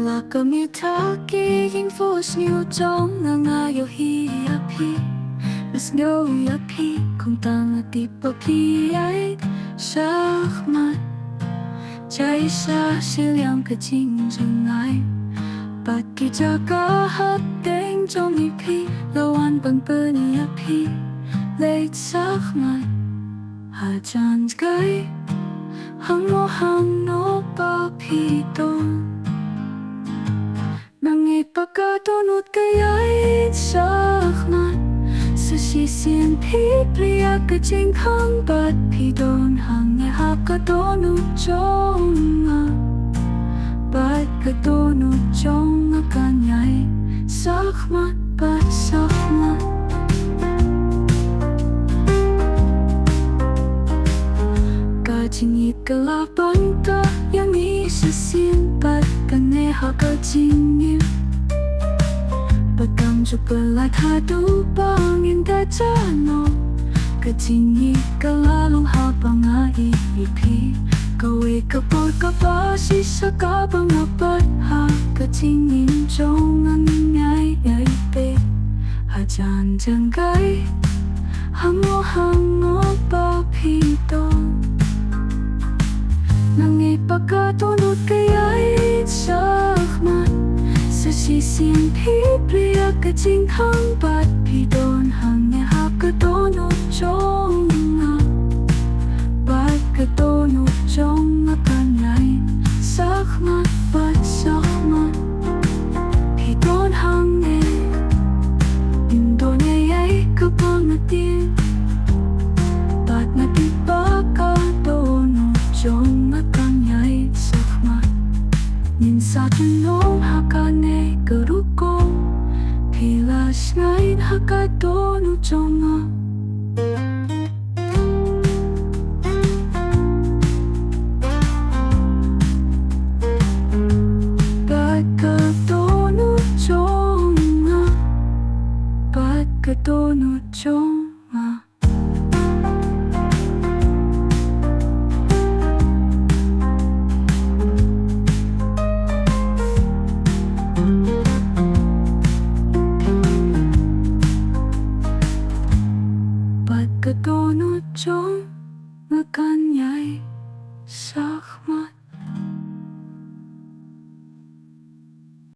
là cầm yêu thác kỳ hình phố nhiều trong là ngayo hi api mas ngô api kung tanga ti papi ay shahmat chạy xa silang ka ching chung ai bat ki jaga hat deng trong ipi lawan bang bani api late shahmat ha chan sky hang no papi don Nangi pagkatunod kaya'y sakmat Sa sisien pipria kajing hang bat pidon Hang ihap katunod chong nga Bat katunod chong nga kanya'y sakmat bat sakmat Kajing ikalaban ta yang isasien bat Kaneha kajing niyo Bagang jupalay hadu bangin dajano Kajing ikalalong habang aiipi Kawe kapor kabasi sa kabang apat ha Kajing injong ang ingay aipe Hajan janggay Hango papidon Nang ipagkatunod kaya'y sakmat Sa sisien pipria kajing hang bat pidon Hang ihap katunod chong nga Bat katunod chong nga kanay Sakmat bat sakmat Pidon hang Indon ay kapangatin Bat natipakatunod chong Sa tunong hakane keruko Pilas ngayon hakadono jonga Pagkadono jonga Pagkadono jonga